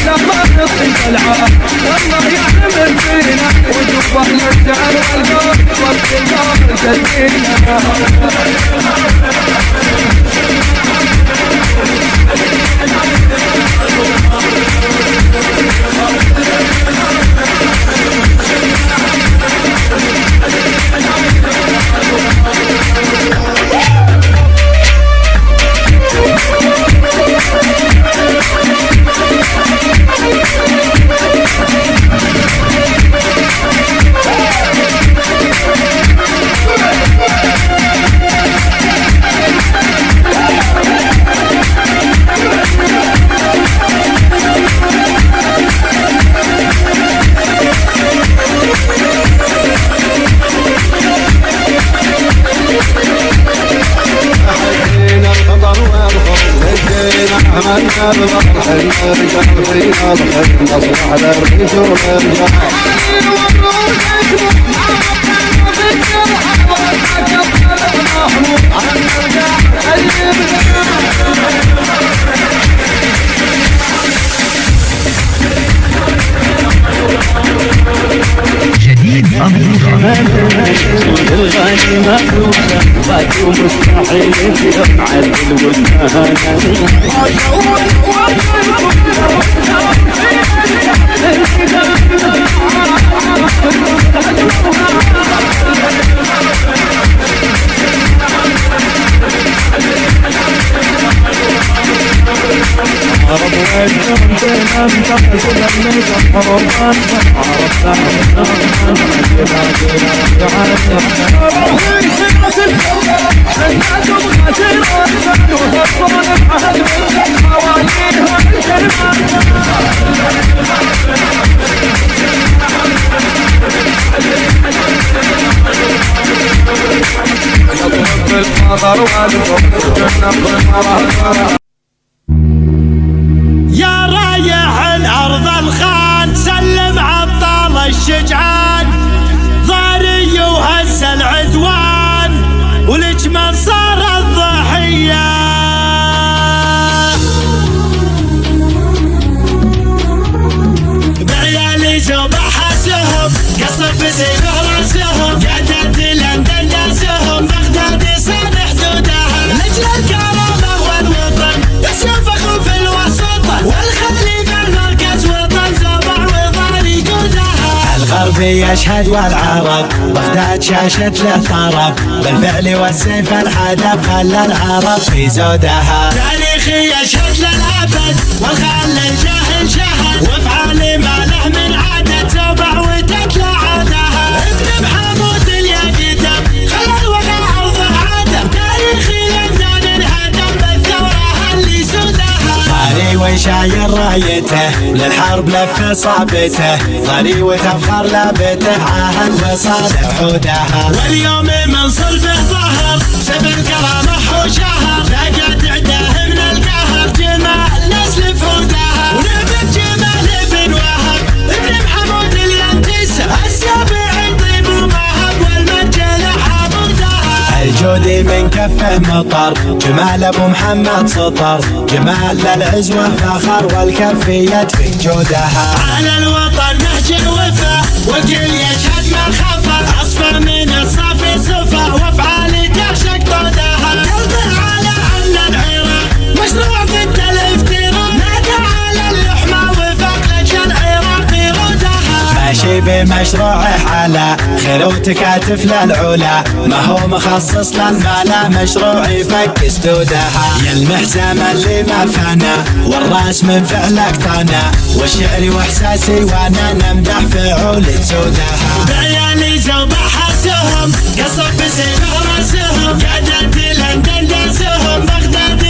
لما نطيب العاب والله يعلم فينا وجوه الشعر والقول والكلام تدينا. جديد الغالي مخلوقة باكي مستحيل يفعل الودهان. يا رايح الأرض الخان سلم عبطال الشجعان ضاري وهز العدوان ولج من صار الضحية بعيالي زوبح سهم قصر بزين راسهم جدد لندن داسهم بغداد صالح دودها لجل الكرامة والوطن يسلم فخر في الوسط والخليج المركز وطن زبع وضاري جودها. الغربي يشهد والعرب بغداد شاشت له طرب بالفعل والسيف الحدب خلى العرب في زودها. تاريخي يشهد للأبد والخل الجاهل شهد وافعال ما له من عادة زبع وتتلى عادها. ابن محمود اليقدم خلى الوقع أرضه عدم تاريخي لندن انهدم بالثورة اللي سودها. ضاري وشاير رايته وللحرب لف صابته ضاري وتفخر لابته عاهد وصالح حودها. واليوم من صلبه ظهر سب الكرامة وشهر لقى تعداه من القهر جمال نسل فودها. ونبت جمال ابن وهب ابن محمود الينتس السابع طيب ومهب والمجل حمودها. الجودي من كفه مطر جمال ابو محمد سطر جمال للعزوه فخر والكف يدفي جودها. على الوطن نهج الوفا والجيل يشهد ما خفى اصفر من الصافي صفا وافعالي تعشق طودها. قلبه على ان العراق مشروع ضد الافتراء نادى على اللحمة وفاق لجل عراقي رودها. ماشي بمشروعه على خير وتكاتف للعلا ما هو مخصص للمالا مشروع يفك سدودها. يا المحزم اللي ما فانا والراس من فعلك طانا والشعري واحساسي وانا نمدح فعول تسودها. بعيالي زوبح سهم قصب بسيف راسهم جدد لندن داسهم بغداد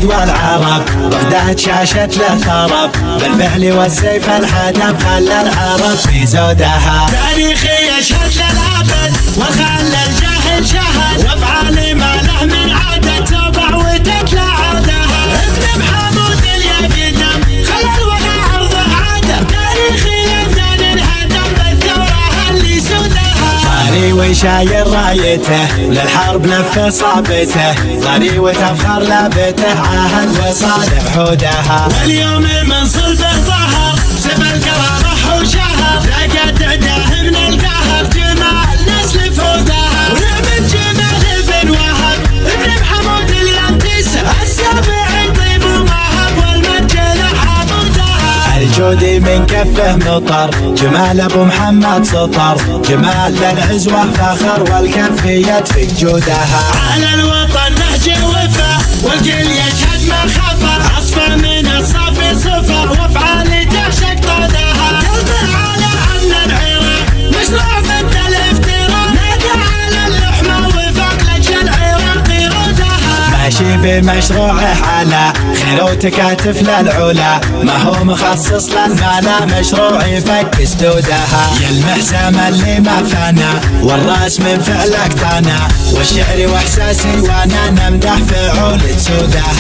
العهد والعرب بغداد شاشت للخرب بالفعل والسيف الحدب خلى العرب في زودها تاريخي يشهد للأبد وخلى الجاهل شهد وافعال ما له من عادة تبع وتتلى عادها ابن محمود اليقدم خلى الوضع عرضه عادة تاريخي يبدأ انهدم بالثورة اللي سودها طاري وشاير رايته للحرب لف صابته طاري وتفخر لابته عهد وصالح حودها واليوم من صلبه ظهر سيف الكرامة وشهر لقد عداه من القهر جمال نسل فودها ونعم جمال بن وهب ابن محمود اليانتيس السابع طيب ومهب والمجل حمودها الجودي من كفه مطر جمال ابو محمد سطر جمال للعزوة فخر والكف يدفق جودها على الوطن نهج وفا والكل يشهد ما خفا اصفى من الصافي صفا وافعال تعشق طودها قلبه على ان العراق مشروع ضد الافتراء نادى على اللحمة وفاق لجل العراق يردها ماشي بمشروعه على خير وتكاتف للعلا ما هو مخصص للمالا مشروع يفك سدودها يا المحزم اللي ما فانا والراس من فعلك طانا والشعر واحساسي وانا نمدح فعول تسودها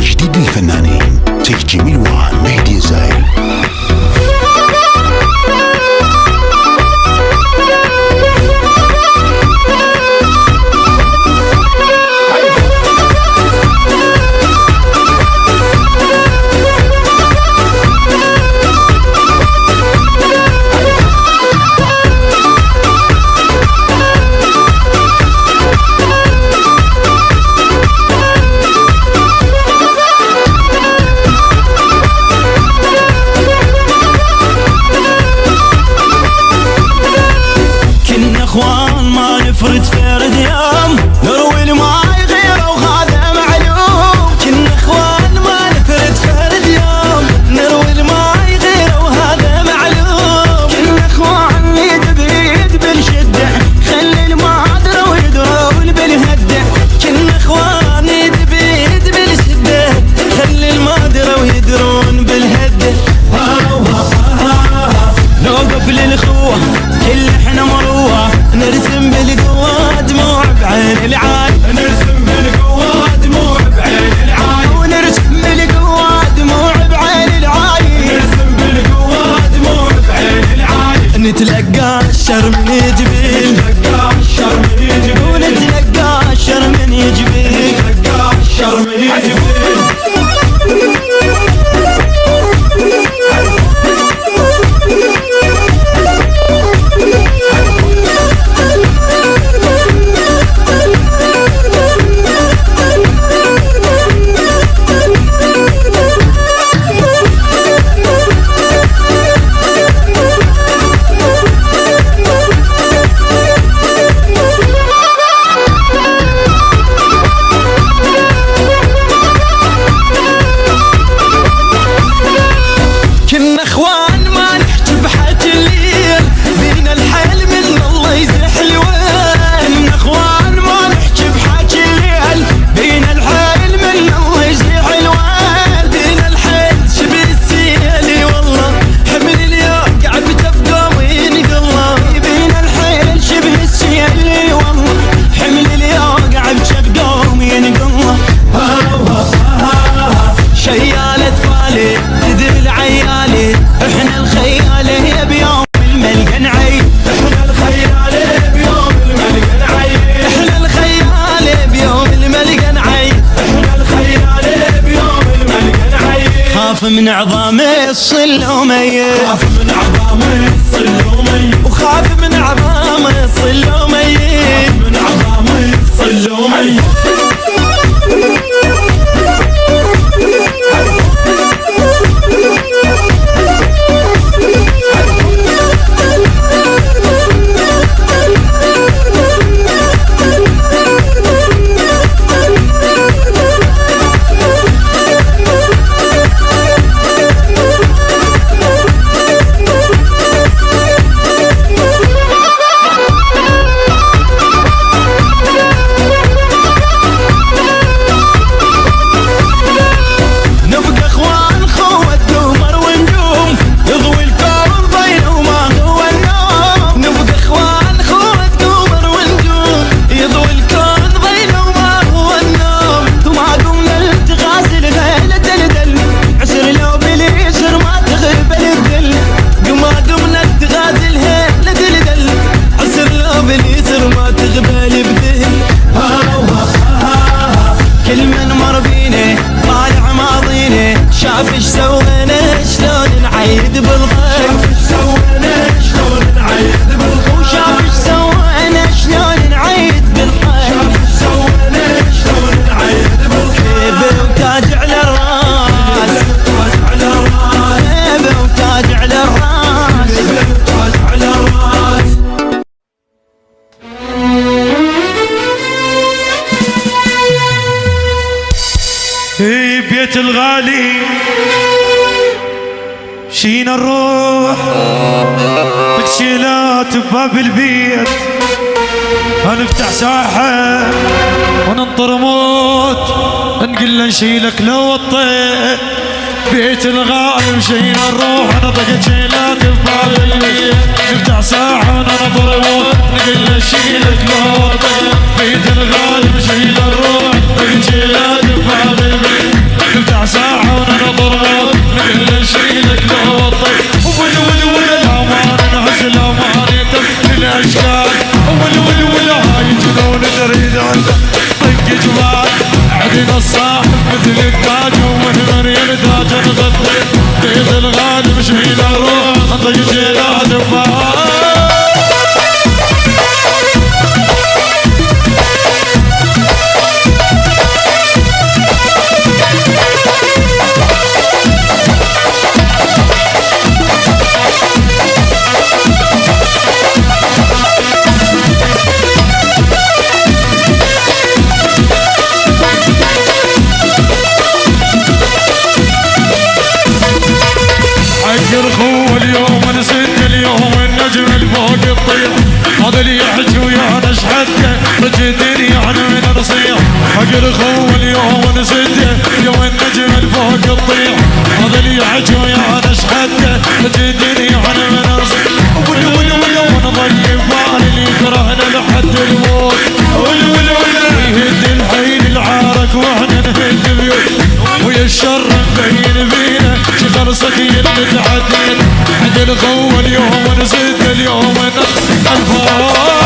جديد الفنانين سيف جميل ومهدي زايل. فرد فرد يوم نروي الماي غيره وهذا معلوم كنا اخوان ما نفرد فرد يوم نروي الماي غيره وهذا معلوم كنا اخوان يد بيد بالشده خلي المادره ويدرون بالهده كنا اخوان يد بيد بالشده خلي المادره ويدرون بالهده نوقف للخوه كل احنا مروه نرسم بالقوة دموع بعين العاي نرسم بالقوة دموع بعين العاي ونرسم بالقوة دموع بعين العاي نرسم بالقوة دموع بعين العاي نتلقى الشر من جبين نتلقى الشر من جبين ونتلقى الشر من جبين نتلقى الشر من جبين من عظام الصلومية خاف من عظام الصلومية وخاف من عظام الصلومية من عظام الصلومية كثر ما تغبل بذهني كل من مر بيني طالع ماضيني شاف ايش سوينا شلون نعيد بالغيب وشاف ايش سوينا شلون نعيد بالغيب كيف وتاج على الراس كيف وتاج على الراس في بيت الغالي شينا نروح تكشيلات بباب البيت هنفتح ساحة وننطر موت نقول له نشيلك لو وطيت بيت الغالي مشينا نروح نطق تكشيلات بباب البيت نفتح ساحة وننطر موت نقول له نشيلك لو وطيت بيت الغالي مشينا نروح نطق تكشيلات بباب البيت نفتح ساحة وننطر موت نقول له نشيلك لو وطيت الأمان نهز الأمان يتم للأشكال هاي جنون تريد أن طق جبال عدنا الصاحب مثل التاج ومن ينتاج نغطي بيت الغالي مشينا نروح نطق جيلات ببال اليوم نسد اليوم النجم الفوق الطير هذا اللي يحكي ويانا شحده رجدني يعني من نصيح حق الخو اليوم نسد اليوم النجم الفوق الطير هذا اللي يحكي ويانا شحده رجدني يعني من نصيح ونضيق بالي اللي كرهنا لحد الموت يهد الحين العارك واحنا نهد بيوت ويا الشر مبين بينا شي خلصك اللي تعدينا حق الخو اليوم ونزيد اليوم الفار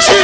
شي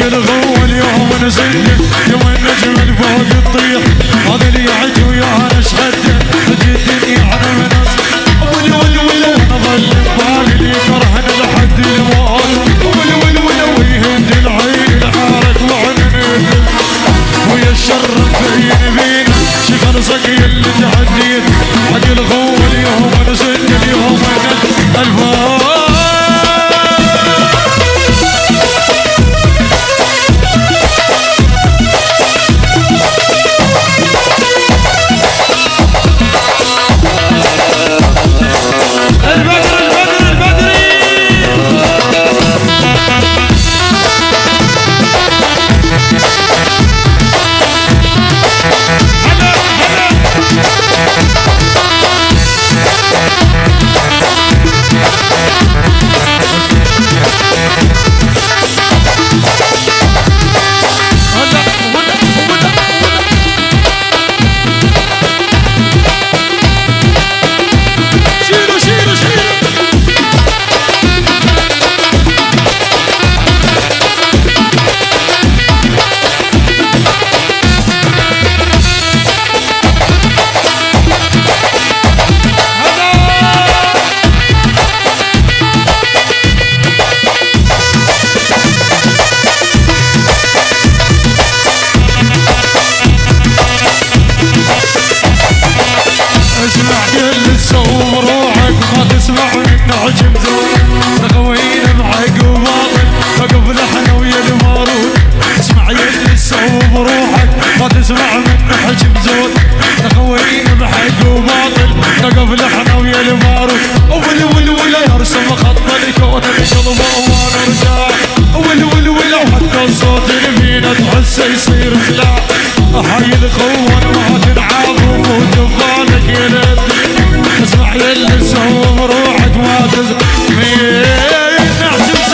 الغوة اليوم نزلت يوم النجم الفوق تطيح هذا اللي يعج ويانا شهده تجي الدنيا على مناس ول ول ول نظل ببالي اللي كرهنا لحد الموت ول ول ول ويهد العين الحارة وعنن ويا الشر مبين بينا شغل صقي اللي تحديت حق الغوة اليوم نزلت اليوم الفوق يصير سلاح حي الخوان ما تنعاظم وتفانك يا لبي اسمع يلي سوم روحك ما تزمين نحسب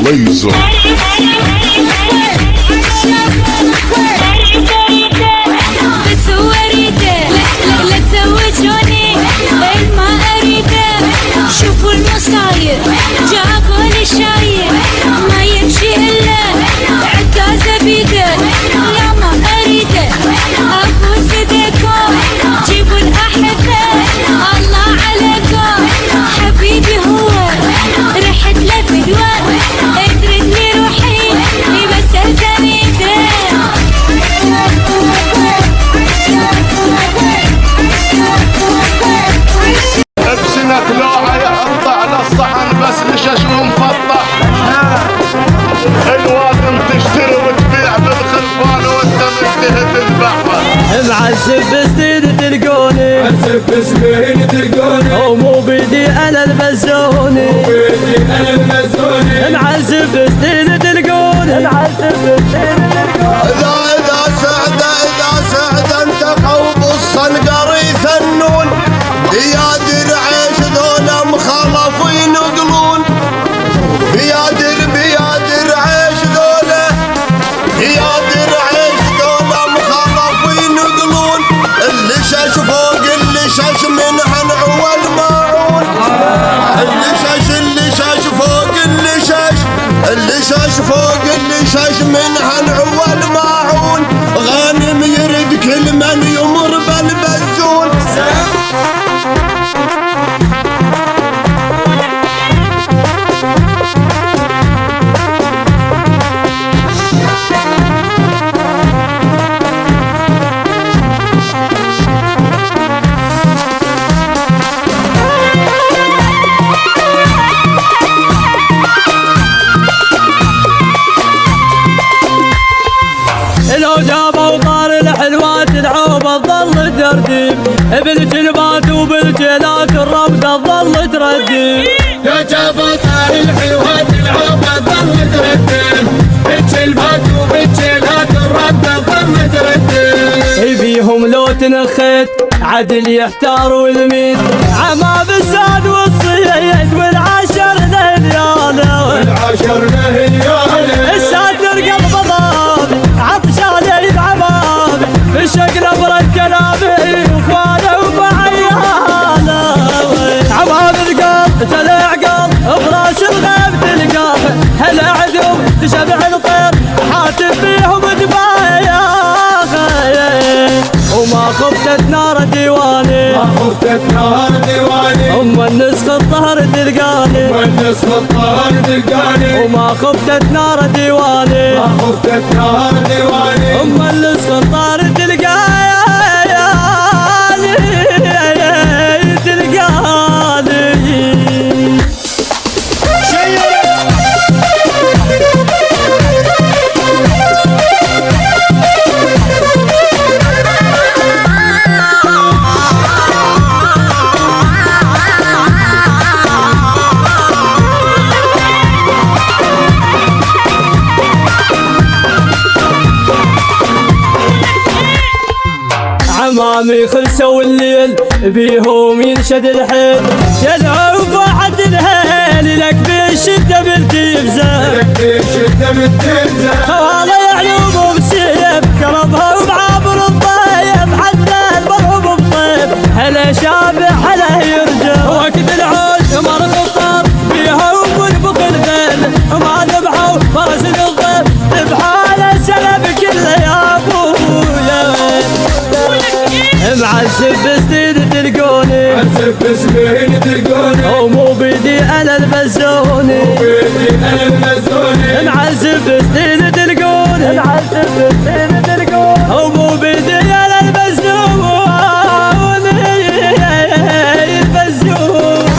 Laser. لا تزوجوني ما اريده شوفوا المصاير جابوا لي شاير ما يمشي الا عكازه بيده لا ما اريده ابوس ايديكم جيبوا الاحبه الله عليكم حبيبي هو رحت له بدوام ادركني روحي بس ارتميته ابسنك لوعه يحط على الصحن بس لشش ومفطح الوادم تشتري وتبيع بالخلفان وانت مشتهي تذبحها معذب سنين تلقوني معذب سنين تلقوني ومو بيدي انا المزوني معذب سنين تلقوني اذا سعد انت قوم الصنقري ثنون بيادر عيش ذولا مخالف ينقلون بيادر عيش ذولا مخالف ينقلون اللي شاش فوق اللي شاش من هنعوى الماعون اللي شاش فوق اللي شاش من هنعوى الماعون غانم يرد كل من يمر بالبزون ترديب بالجلبات وبالجيلات الربطة تظل ترديب يا جبطة الحلوة العوبة ظل تردد بالجلبات وبالجيلات الربطة ظل تردد فيهم لو تنخيت عدل يحتار والمين عما بالساد والصيد والعشر لهلياله والعشر لهلياله الساتر قلب ضابي عطشاني بعبابي في الشقلة برد كلامي واخوانه وبعياله عباب القلب تلع قلب براس الغيب تلقاه هالعدو تشبع الطير حاتم فيهم دباياه وما خفتت نار ديواني ما خفتت نار ديواني النسخ الطهر تلقاني والنصف الطهر تلقاني وما خفتت نار ديواني ما خفتت نار ديواني النسخ الطهر تلقاني عمامي خلسوا الليل بيهم ينشد الحيل يدعو بعد الهيل لك بالشدة بالتيفزة لك بالشدة بالتيفزة خوالي يعلوم بسيف قربها وبعابر الطيب حتى المرهوب بطيب هلا شابح هلا يرجع وقت العود مرض الطار بيهم ونبخ الخيل ما ذبحوا فرس الضيف ذبحوا على سلب كله يا ابويا معذب بسنين تلقوني معذب بسنين تلقوني ومو بيدي انا البزوني بيدي انا المزوني معذب بسنين تلقوني معذب بسنين تلقوني ومو بيدي انا البزوني البزوني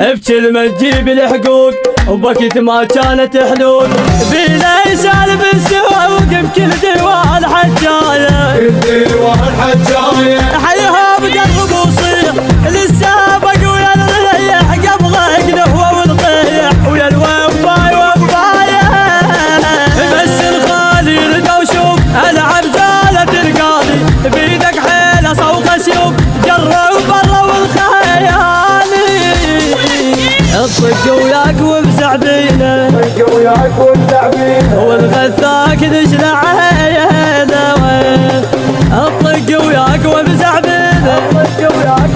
ابتل ما تجيب الحقوق وبكت ما كانت حلول بينا يسالف السوق بكل ديوان حجايه كل ديوان حجايه حيها بقلب وصيح للسابق ويا الريح قبله قنوه والطيح ويا الوفاي وفايه بس الخالي رضا وشوف العب زالت القاضي بيدك حيله صوغ سيوف جره وبره والخيالي الطق وياك وبزعبينه الطق وياك وبزعبينه والغثاك دشلع عينه الطق وياك وبزعبينه الطق وياك